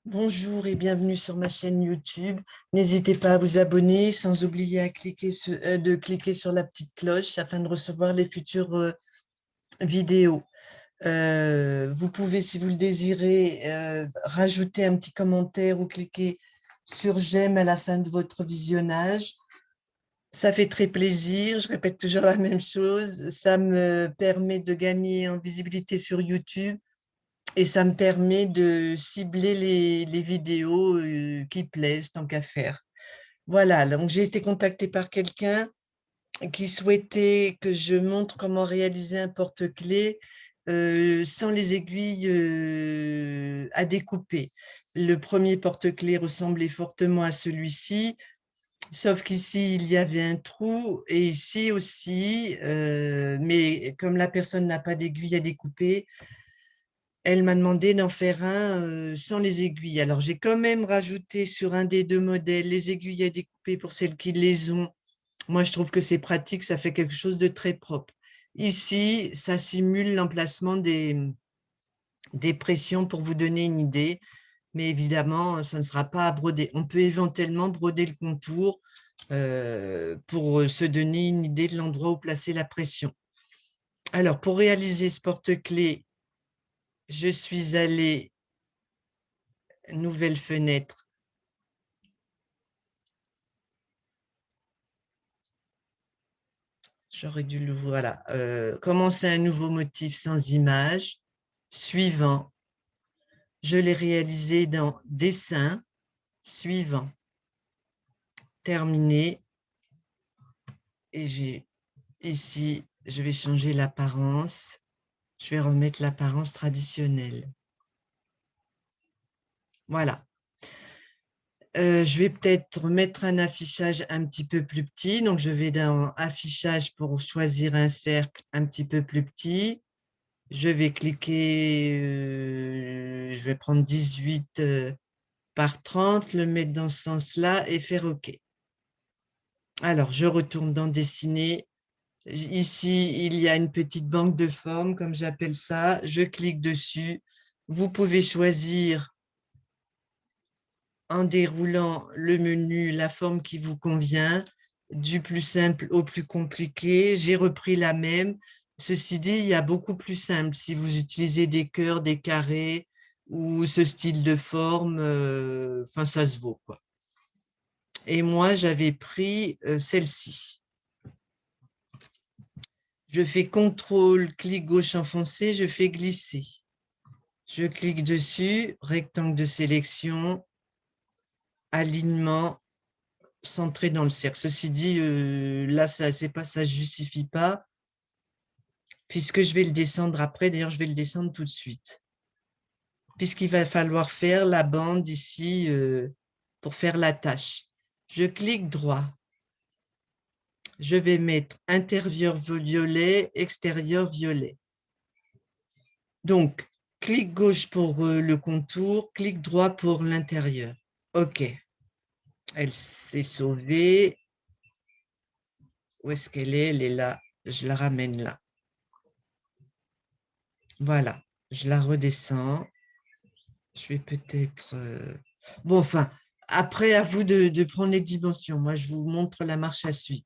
Bonjour et bienvenue sur ma chaîne YouTube. N'hésitez pas à vous abonner sans oublier de cliquer sur la petite cloche afin de recevoir les futures vidéos. Vous pouvez, si vous le désirez, rajouter un petit commentaire ou cliquer sur j'aime à la fin de votre visionnage. Ça fait très plaisir, je répète toujours la même chose. Ça me permet de gagner en visibilité sur YouTube. Et ça me permet de cibler les vidéos qui plaisent, tant qu'à faire. Voilà, donc j'ai été contactée par quelqu'un qui souhaitait que je montre comment réaliser un porte-clés sans les aiguilles à découper. Le premier porte-clés ressemblait fortement à celui-ci, sauf qu'ici, il y avait un trou et ici aussi, mais comme la personne n'a pas d'aiguille à découper, elle m'a demandé d'en faire un sans les aiguilles. Alors, j'ai quand même rajouté sur un des deux modèles les aiguilles à découper pour celles qui les ont. Moi, je trouve que c'est pratique, ça fait quelque chose de très propre. Ici, ça simule l'emplacement des pressions pour vous donner une idée, mais évidemment, ça ne sera pas à broder. On peut éventuellement broder le contour pour se donner une idée de l'endroit où placer la pression. Alors, pour réaliser ce porte-clés, je suis allée nouvelle fenêtre. J'aurais dû le voilà. Commencer un nouveau motif sans image. Suivant. Je l'ai réalisé dans Dessin. Suivant. Terminé. Et j'ai ici, je vais changer l'apparence. Je vais remettre l'apparence traditionnelle. Voilà. Je vais peut-être mettre un affichage un petit peu plus petit. Donc, je vais dans Affichage pour choisir un cercle un petit peu plus petit. Je vais cliquer, je vais prendre 18 par 30, le mettre dans ce sens-là et faire OK. Alors, je retourne dans Dessiner. Ici, il y a une petite banque de formes, comme j'appelle ça. Je clique dessus. Vous pouvez choisir en déroulant le menu la forme qui vous convient, du plus simple au plus compliqué. J'ai repris la même. Ceci dit, il y a beaucoup plus simple. Si vous utilisez des cœurs, des carrés ou ce style de forme, enfin, ça se vaut, quoi. Et moi, j'avais pris celle-ci. Je fais CTRL, clic gauche enfoncé, je fais glisser. Je clique dessus, rectangle de sélection, alignement, centré dans le cercle. Ceci dit, là, ça ne justifie pas, puisque je vais le descendre après. D'ailleurs, je vais le descendre tout de suite, puisqu'il va falloir faire la bande ici pour faire la tâche. Je clique droit. Je vais mettre intérieur violet, extérieur violet. Donc, clic gauche pour le contour, clic droit pour l'intérieur. OK. Elle s'est sauvée. Où est-ce qu'elle est? Elle est là. Je la ramène là. Voilà. Je la redescends. Je vais peut-être... Bon, enfin, après, à vous de prendre les dimensions. Moi, je vous montre la marche à suivre.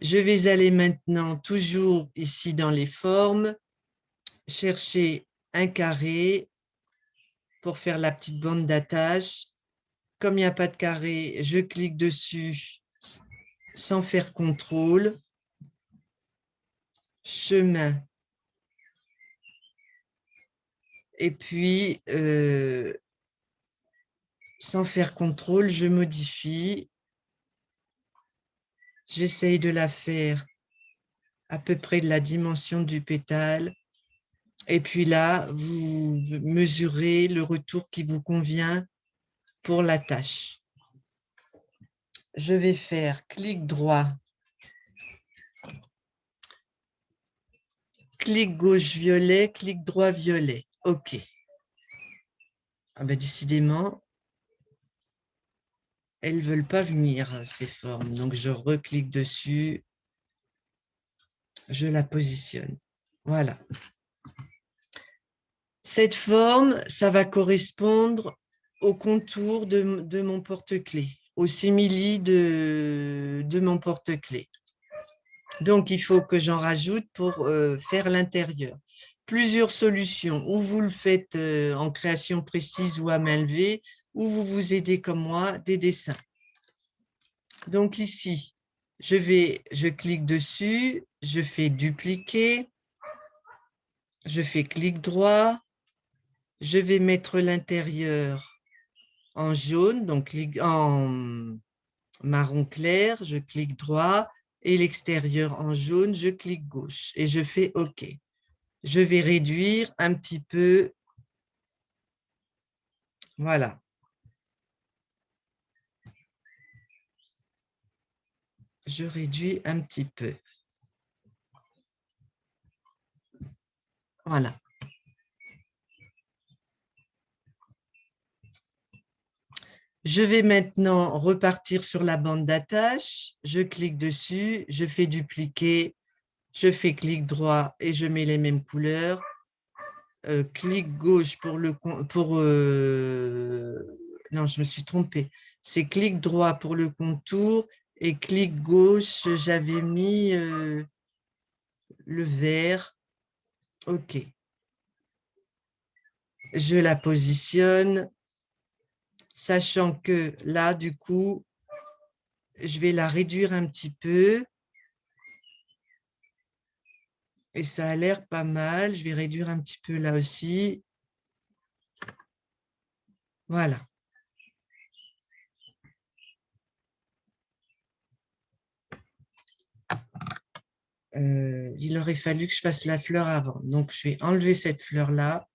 Je vais aller maintenant, toujours ici dans les formes, chercher un carré pour faire la petite bande d'attache. Comme il n'y a pas de carré, je clique dessus sans faire contrôle. Chemin. Et puis, sans faire contrôle, je modifie. J'essaye de la faire à peu près de la dimension du pétale. Et puis là, vous mesurez le retour qui vous convient pour la tâche. Je vais faire clic droit, clic gauche violet, clic droit violet. OK. Ah ben, décidément, elles ne veulent pas venir, ces formes. Donc, je reclique dessus, je la positionne. Voilà. Cette forme, ça va correspondre au contour de mon porte-clés, au simili de mon porte-clés. Donc, il faut que j'en rajoute pour faire l'intérieur. Plusieurs solutions, ou vous le faites en création précise ou à main levée, ou vous vous aidez comme moi des dessins. Donc ici, je clique dessus, je fais dupliquer, je fais clic droit, je vais mettre l'intérieur en jaune, donc en marron clair, je clique droit, et l'extérieur en jaune, je clique gauche et je fais OK. Je vais réduire un petit peu. Voilà. Je réduis un petit peu. Voilà. Je vais maintenant repartir sur la bande d'attache. Je clique dessus, je fais dupliquer, je fais clic droit et je mets les mêmes couleurs. Clic gauche pour le... non, je me suis trompée. C'est clic droit pour le contour et clic gauche, j'avais mis le vert. OK. Je la positionne, sachant que là, du coup, je vais la réduire un petit peu. Et ça a l'air pas mal. Je vais réduire un petit peu là aussi. Voilà. Il aurait fallu que je fasse la fleur avant. Donc, je vais enlever cette fleur-là.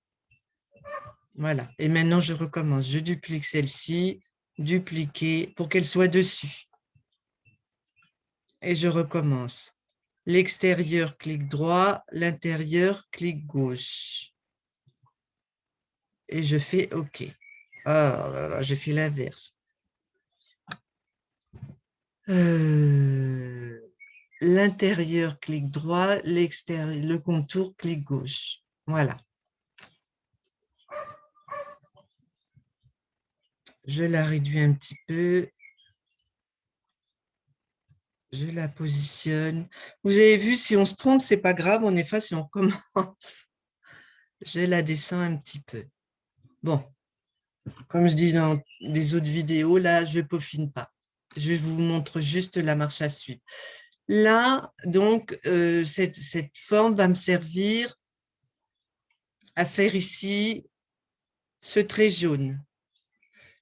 Voilà. Et maintenant, je recommence. Je duplique celle-ci, dupliquer pour qu'elle soit dessus. Et je recommence. L'extérieur, clic droit. L'intérieur, clic gauche. Et je fais OK. Oh là là, j'ai fait l'inverse. L'intérieur, clic droit. L'extérieur, le contour, clic gauche. Voilà. Je la réduis un petit peu. Je la positionne. Vous avez vu, si on se trompe, c'est pas grave, on efface et on recommence. Je la descends un petit peu. Bon, comme je dis dans les autres vidéos, là, je ne peaufine pas. Je vous montre juste la marche à suivre. Là, donc, cette forme va me servir à faire ici ce trait jaune.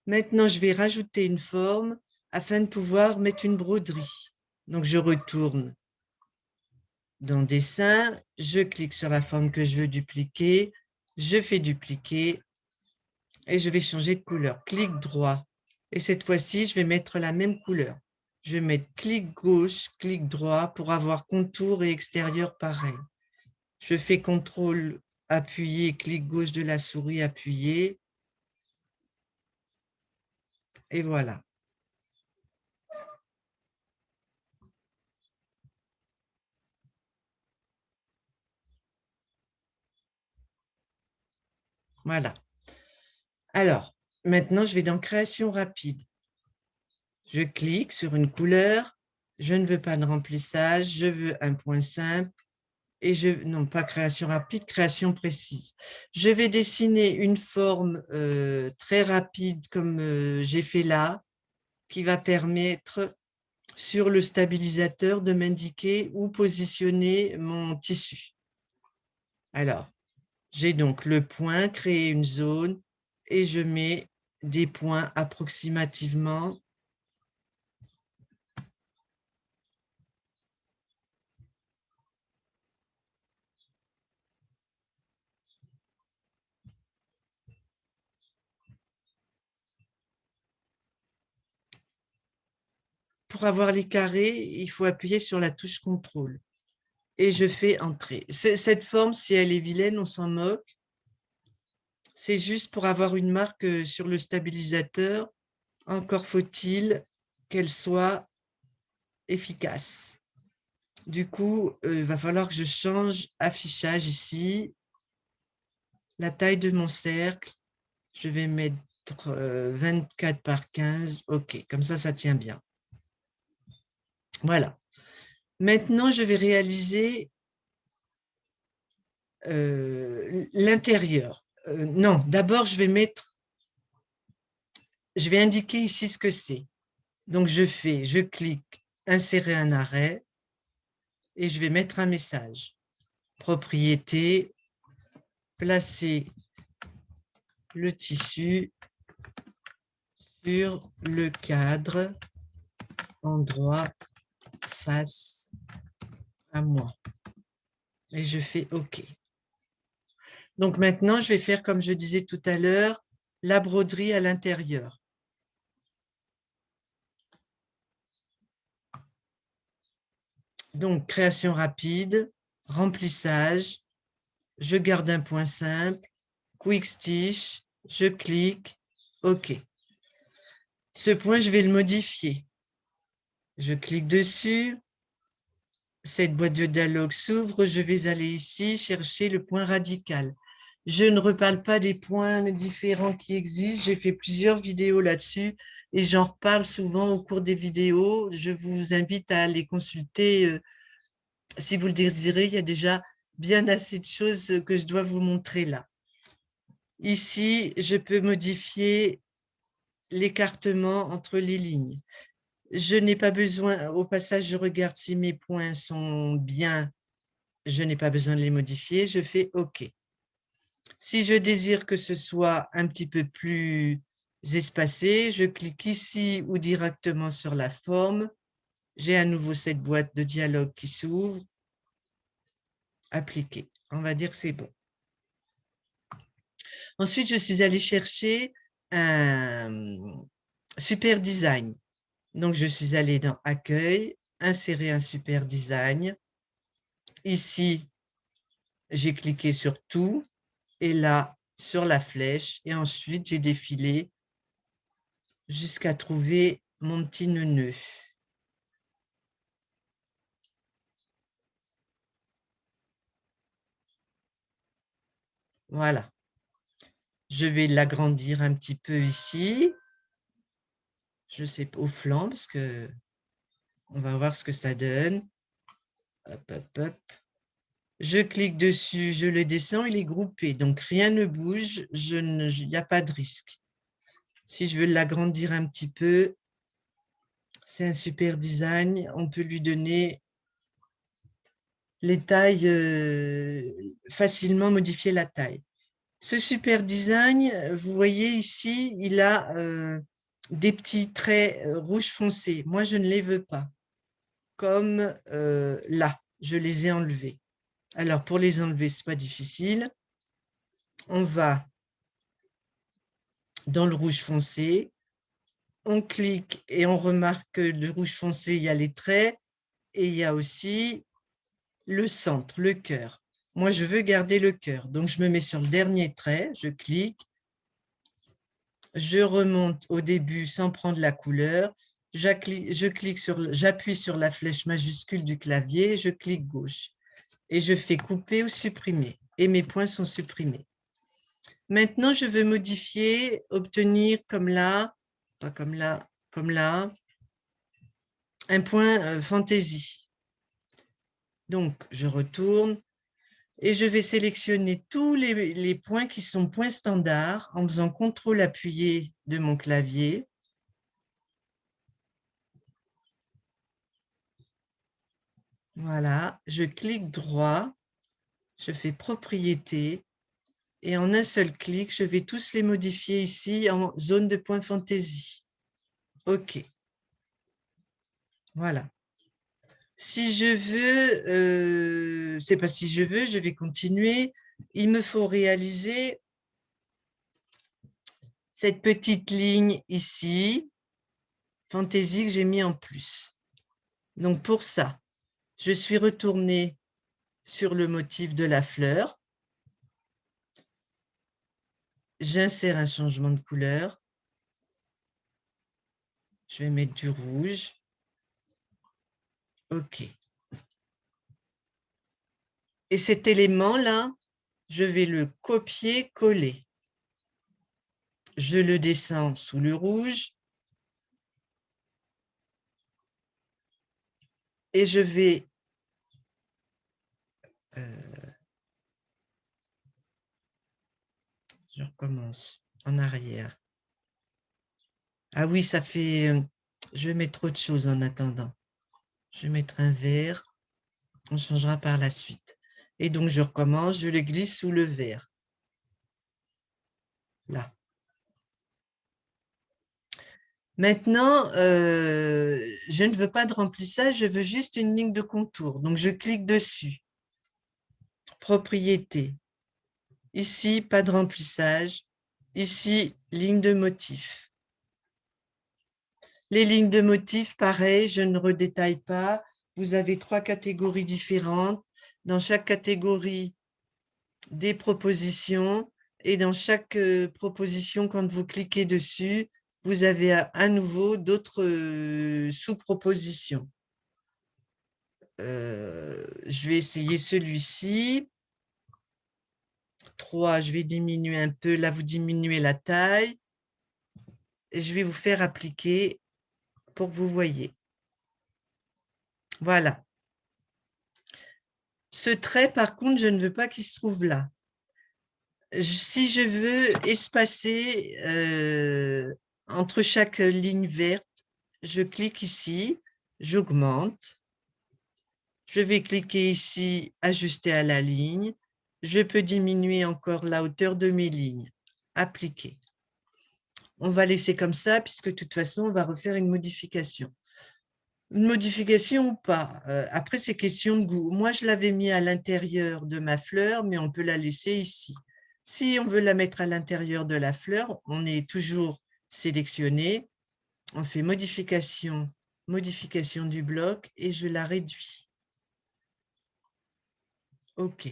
Maintenant, je vais rajouter une forme afin de pouvoir mettre une broderie. Donc, je retourne dans Dessin, je clique sur la forme que je veux dupliquer, je fais dupliquer et je vais changer de couleur. Clic droit. Et cette fois-ci, je vais mettre la même couleur. Je vais mettre clic gauche, clic droit pour avoir contour et extérieur pareil. Je fais CTRL appuyé, clic gauche de la souris appuyé. Et voilà. Voilà. Alors, maintenant, je vais dans Création rapide. Je clique sur une couleur. Je ne veux pas de remplissage. Je veux un point simple. Et non pas création rapide, création précise. Je vais dessiner une forme très rapide comme j'ai fait là, qui va permettre sur le stabilisateur de m'indiquer où positionner mon tissu. Alors, j'ai donc le point, créer une zone, et je mets des points approximativement. Pour avoir les carrés, il faut appuyer sur la touche contrôle. Et je fais entrer. Cette forme, si elle est vilaine, on s'en moque. C'est juste pour avoir une marque sur le stabilisateur. Encore faut-il qu'elle soit efficace. Du coup, il va falloir que je change affichage ici. La taille de mon cercle, je vais mettre 24 par 15. OK, comme ça tient bien. Voilà. Maintenant, je vais réaliser l'intérieur. Non, d'abord, je vais indiquer ici ce que c'est. Donc, je clique insérer un arrêt et je vais mettre un message. Propriété, placer le tissu sur le cadre, endroit face à moi. Et je fais OK. Donc maintenant, je vais faire, comme je disais tout à l'heure, la broderie à l'intérieur. Donc, création rapide, remplissage, je garde un point simple, quick stitch, je clique, OK. Ce point, je vais le modifier. Je clique dessus, cette boîte de dialogue s'ouvre, je vais aller ici chercher le point radical. Je ne reparle pas des points différents qui existent, j'ai fait plusieurs vidéos là-dessus et j'en reparle souvent au cours des vidéos. Je vous invite à les consulter si vous le désirez, il y a déjà bien assez de choses que je dois vous montrer là. Ici, je peux modifier l'écartement entre les lignes. Je n'ai pas besoin, au passage, je regarde si mes points sont bien, je n'ai pas besoin de les modifier, je fais OK. Si je désire que ce soit un petit peu plus espacé, je clique ici ou directement sur la forme. J'ai à nouveau cette boîte de dialogue qui s'ouvre. Appliquer. On va dire que c'est bon. Ensuite, je suis allée chercher un super design. Donc, je suis allée dans Accueil, insérer un super design. Ici, j'ai cliqué sur Tout et là, sur la flèche. Et ensuite, j'ai défilé jusqu'à trouver mon petit nœud. Voilà. Je vais l'agrandir un petit peu ici. Je sais pas, au flanc, parce que on va voir ce que ça donne. Hop, hop, hop. Je clique dessus, je le descends, il est groupé. Donc, rien ne bouge, il n'y a pas de risque. Si je veux l'agrandir un petit peu, c'est un super design. On peut lui donner les tailles, facilement modifier la taille. Ce super design, vous voyez ici, il a des petits traits rouge foncé. Moi, je ne les veux pas. Comme là, je les ai enlevés. Alors, pour les enlever, ce n'est pas difficile. On va dans le rouge foncé, on clique et on remarque que le rouge foncé, il y a les traits et il y a aussi le centre, le cœur. Moi, je veux garder le cœur, donc je me mets sur le dernier trait, je clique, je remonte au début sans prendre la couleur, j'appuie sur la flèche majuscule du clavier, je clique gauche et je fais couper ou supprimer et mes points sont supprimés. Maintenant, je veux modifier, obtenir comme là, pas comme là, comme là, un point fantaisie. Donc, je retourne et je vais sélectionner tous les points qui sont points standards en faisant CTRL appuyé de mon clavier. Voilà, je clique droit, je fais propriété et en un seul clic, je vais tous les modifier ici en zone de point fantaisie. OK. Voilà. Si je veux, c'est pas si je veux, je vais continuer. Il me faut réaliser cette petite ligne ici, fantaisie que j'ai mis en plus. Donc pour ça, je suis retournée sur le motif de la fleur. J'insère un changement de couleur. Je vais mettre du rouge. OK. Et cet élément-là, je vais le copier-coller. Je le descends sous le rouge. Et je vais je recommence en arrière. Ah oui, ça fait... je vais mettre autre chose en attendant. Je vais mettre un vert. On changera par la suite. Et donc, je recommence. Je le glisse sous le vert. Là. Maintenant, je ne veux pas de remplissage. Je veux juste une ligne de contour. Donc, je clique dessus. Propriété. Ici, pas de remplissage. Ici, ligne de motif. Les lignes de motifs, pareil, je ne redétaille pas. Vous avez 3 catégories différentes. Dans chaque catégorie, des propositions. Et dans chaque proposition, quand vous cliquez dessus, vous avez à nouveau d'autres sous-propositions. Je vais essayer celui-ci. 3, je vais diminuer un peu. Là, vous diminuez la taille. Et je vais vous faire appliquer pour que vous voyez. Voilà. Ce trait, par contre, je ne veux pas qu'il se trouve là. Si je veux espacer entre chaque ligne verte, je clique ici, j'augmente. Je vais cliquer ici, ajuster à la ligne. Je peux diminuer encore la hauteur de mes lignes. Appliquer. On va laisser comme ça, puisque de toute façon, on va refaire une modification. Une modification ou pas. Après, c'est question de goût. Moi, je l'avais mis à l'intérieur de ma fleur, mais on peut la laisser ici. Si on veut la mettre à l'intérieur de la fleur, on est toujours sélectionné. On fait modification, modification du bloc et je la réduis. OK.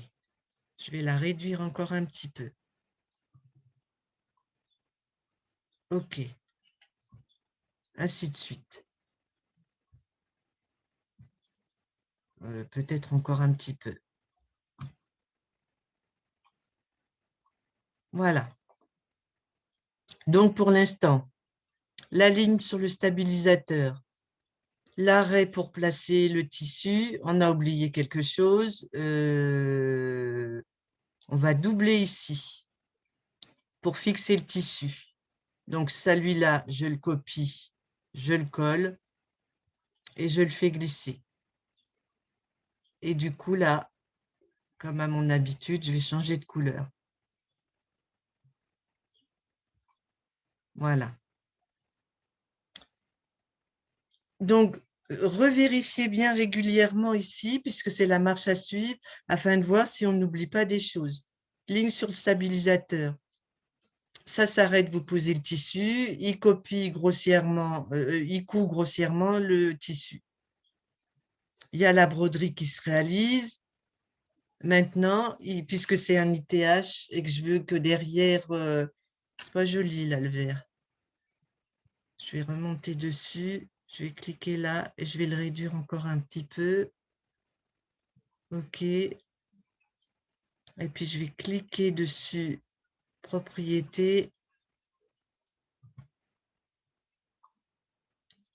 Je vais la réduire encore un petit peu. OK. Ainsi de suite. Peut-être encore un petit peu. Voilà. Donc, pour l'instant, la ligne sur le stabilisateur, l'arrêt pour placer le tissu, on a oublié quelque chose. On va doubler ici pour fixer le tissu. Donc, celui-là, je le copie, je le colle et je le fais glisser. Et du coup, là, comme à mon habitude, je vais changer de couleur. Voilà. Donc, revérifiez bien régulièrement ici, puisque c'est la marche à suivre, afin de voir si on n'oublie pas des choses. Ligne sur le stabilisateur. Ça s'arrête, vous posez le tissu, il copie grossièrement, il coud grossièrement le tissu. Il y a la broderie qui se réalise. Maintenant, puisque c'est un ITH et que je veux que derrière, c'est pas joli là le vert. Je vais remonter dessus, je vais cliquer là et je vais le réduire encore un petit peu. OK. Et puis je vais cliquer dessus, propriété.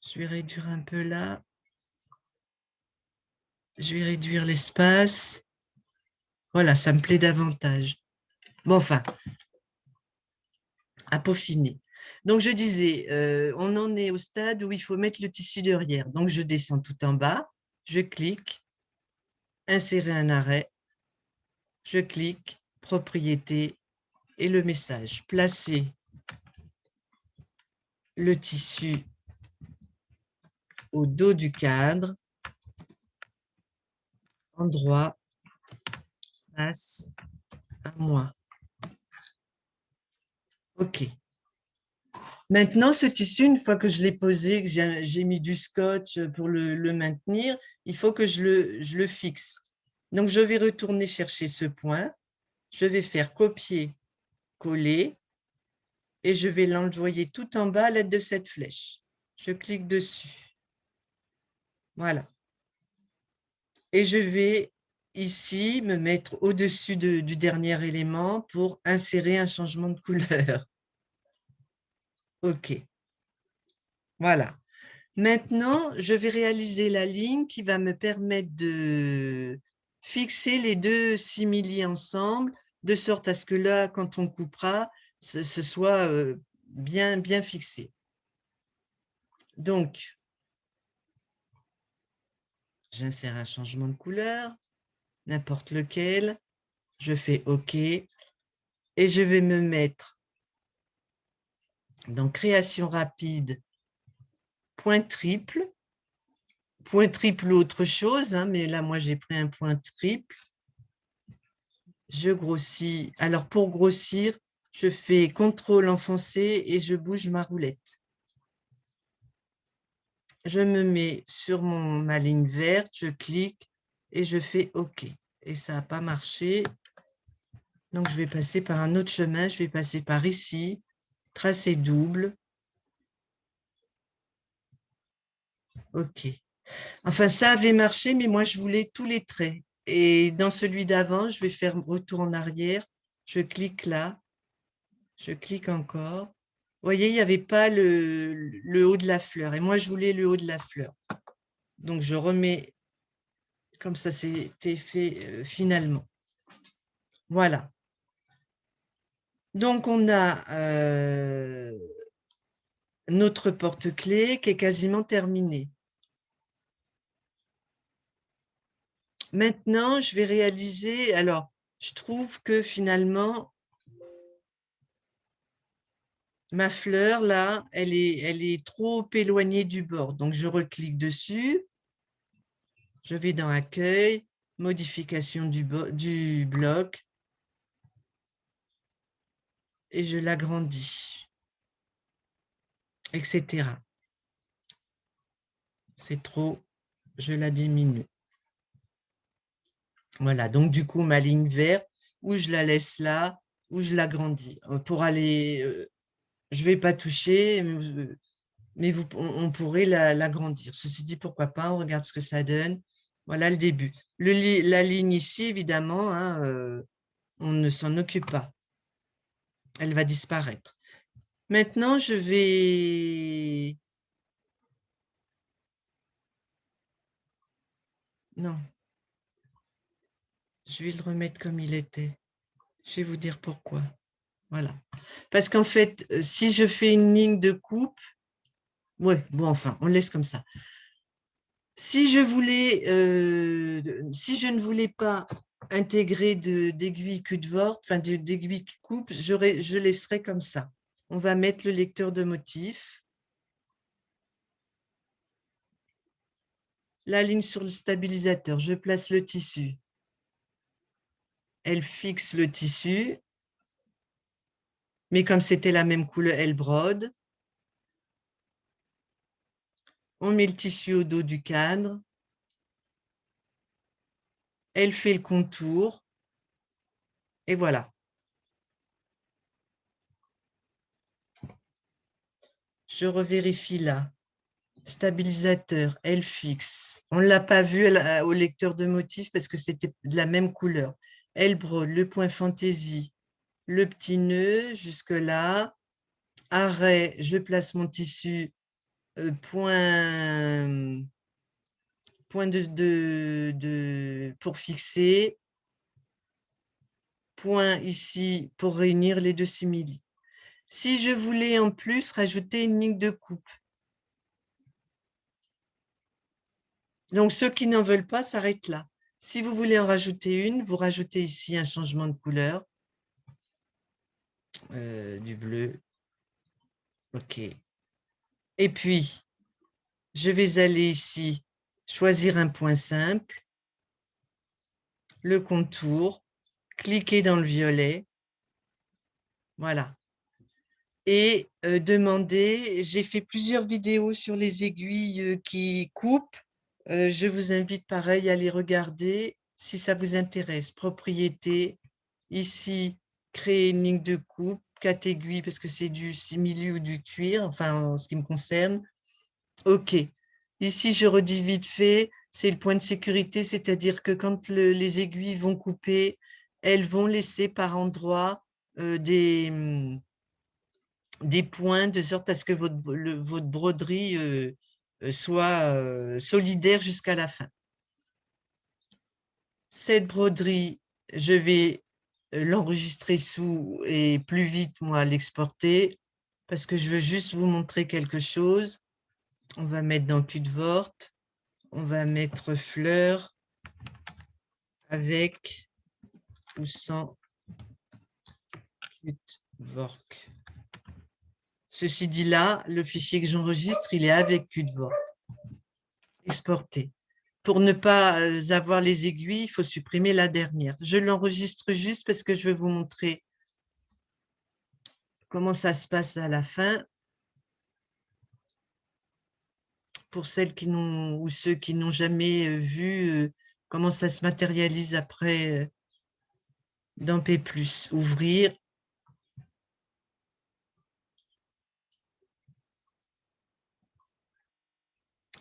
Je vais réduire un peu là. Je vais réduire l'espace. Voilà, ça me plaît davantage. Bon, enfin, à peaufiner. Donc, je disais, on en est au stade où il faut mettre le tissu derrière. Donc, je descends tout en bas, je clique, insérer un arrêt, je clique, propriété et le message. Placer le tissu au dos du cadre, endroit, face à moi. OK. Maintenant, ce tissu, une fois que je l'ai posé, que j'ai mis du scotch pour le maintenir, il faut que je le fixe. Donc, je vais retourner chercher ce point. Je vais faire copier, coller et je vais l'envoyer tout en bas à l'aide de cette flèche. Je clique dessus. Voilà. Et je vais ici me mettre au-dessus du dernier élément pour insérer un changement de couleur. OK. Voilà. Maintenant, je vais réaliser la ligne qui va me permettre de fixer les deux simili ensemble, de sorte à ce que là, quand on coupera, ce soit bien fixé. Donc, j'insère un changement de couleur, n'importe lequel. Je fais OK. Et je vais me mettre dans Création rapide, point triple ou autre chose, hein, mais là, moi, j'ai pris un point triple. Je grossis. Alors, pour grossir, je fais CTRL enfoncé et je bouge ma roulette. Je me mets sur ma ligne verte, je clique et je fais OK. Et ça n'a pas marché. Donc, je vais passer par un autre chemin. Je vais passer par ici, tracer double. OK. Enfin, ça avait marché, mais moi, je voulais tous les traits. Et dans celui d'avant, je vais faire retour en arrière. Je clique là. Je clique encore. Vous voyez, il n'y avait pas le haut de la fleur. Et moi, je voulais le haut de la fleur. Donc, je remets comme ça, c'était fait finalement. Voilà. Donc, on a notre porte-clés qui est quasiment terminée. Maintenant, je vais réaliser... Alors, je trouve que finalement, ma fleur, là, elle est trop éloignée du bord. Donc, je reclique dessus. Je vais dans Accueil, Modification du bloc et je l'agrandis, etc. C'est trop, je la diminue. Voilà, donc du coup, ma ligne verte, ou je la laisse là, ou je l'agrandis. Pour aller, je ne vais pas toucher, mais on pourrait l'agrandir. Ceci dit, pourquoi pas, on regarde ce que ça donne. Voilà le début. La ligne ici, évidemment, hein, on ne s'en occupe pas. Elle va disparaître. Maintenant, je vais... Non, je vais le remettre comme il était. Je vais vous dire pourquoi. Voilà. Parce qu'en fait, si je fais une ligne de coupe, ouais, bon, enfin, on laisse comme ça. Si je ne voulais pas intégrer d'aiguille cul-de-vorte, enfin d'aiguille qui coupe, je laisserai comme ça. On va mettre le lecteur de motifs. La ligne sur le stabilisateur, je place le tissu. Elle fixe le tissu, mais comme c'était la même couleur, elle brode. On met le tissu au dos du cadre. Elle fait le contour. Et voilà. Je revérifie là. Stabilisateur, elle fixe. On ne l'a pas vu au lecteur de motifs parce que c'était de la même couleur. Elle brode, le point fantaisie, le petit nœud jusque là. Arrêt, je place mon tissu, point pour fixer, point ici pour réunir les deux simili. Si je voulais en plus rajouter une ligne de coupe, donc ceux qui n'en veulent pas s'arrêtent là. Si vous voulez en rajouter une, vous rajoutez ici un changement de couleur, du bleu. OK. Et puis, je vais aller ici, choisir un point simple, le contour, cliquer dans le violet. Voilà. Et demander, j'ai fait plusieurs vidéos sur les aiguilles qui coupent. Je vous invite pareil à les regarder si ça vous intéresse. Propriété, ici, créer une ligne de coupe, 4 aiguilles parce que c'est du simili ou du cuir, enfin en ce qui me concerne. OK. Ici, je redis vite fait, c'est le point de sécurité, c'est-à-dire que quand les aiguilles vont couper, elles vont laisser par endroits des points de sorte à ce que votre broderie soit solidaire jusqu'à la fin. Cette broderie, je vais l'enregistrer sous et plus vite, moi, l'exporter parce que je veux juste vous montrer quelque chose. On va mettre dans Cutewort, on va mettre fleurs avec ou sans Cutewort. Ceci dit là, le fichier que j'enregistre, il est avec Cutewort. Exporter. Pour ne pas avoir les aiguilles, il faut supprimer la dernière. Je l'enregistre juste parce que je veux vous montrer comment ça se passe à la fin. Pour celles qui n'ont ou ceux qui n'ont jamais vu comment ça se matérialise après dans P+. Ouvrir.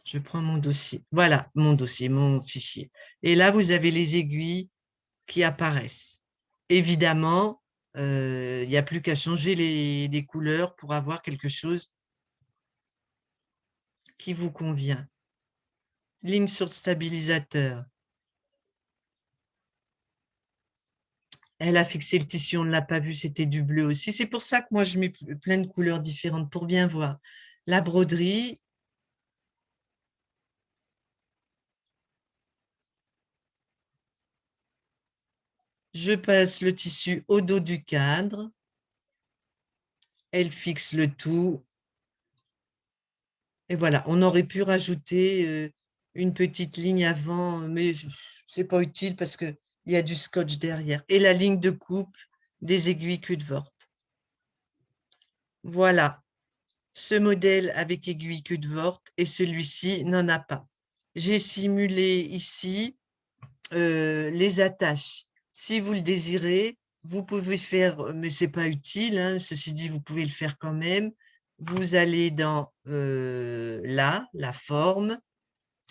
Je prends mon dossier. Voilà, mon dossier, mon fichier. Et là, vous avez les aiguilles qui apparaissent. Évidemment, il n'y a plus qu'à changer les couleurs pour avoir quelque chose qui vous convient. Ligne sur le stabilisateur. Elle a fixé le tissu, on ne l'a pas vu, c'était du bleu aussi. C'est pour ça que moi, je mets plein de couleurs différentes pour bien voir. La broderie. Je passe le tissu au dos du cadre. Elle fixe le tout. Et voilà, on aurait pu rajouter une petite ligne avant, mais ce n'est pas utile parce qu'il y a du scotch derrière. Et la ligne de coupe des aiguilles Cutewort. Voilà, ce modèle avec aiguille Cutewort et celui-ci n'en a pas. J'ai simulé ici les attaches. Si vous le désirez, vous pouvez faire, mais ce n'est pas utile, hein, ceci dit, vous pouvez le faire quand même. Vous allez dans là, la forme,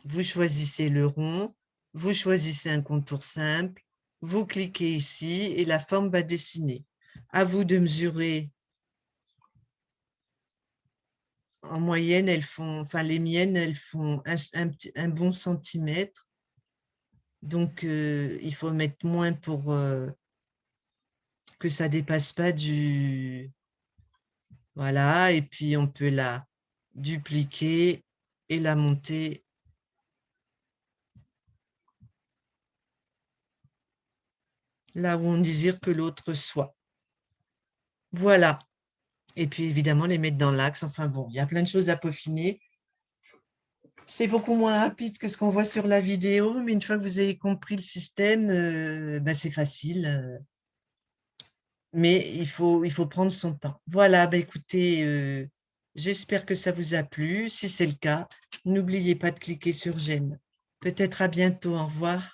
vous choisissez le rond, vous choisissez un contour simple, vous cliquez ici et la forme va dessiner. À vous de mesurer. En moyenne, elles font, enfin les miennes, elles font un bon centimètre. Donc, il faut mettre moins pour que ça ne dépasse pas du... Voilà, et puis on peut la dupliquer et la monter. Là où on désire que l'autre soit. Voilà. Et puis évidemment, les mettre dans l'axe. Enfin bon, il y a plein de choses à peaufiner. C'est beaucoup moins rapide que ce qu'on voit sur la vidéo, mais une fois que vous avez compris le système, ben c'est facile. Mais il faut prendre son temps. Voilà, ben écoutez, j'espère que ça vous a plu. Si c'est le cas, n'oubliez pas de cliquer sur j'aime. Peut-être à bientôt. Au revoir.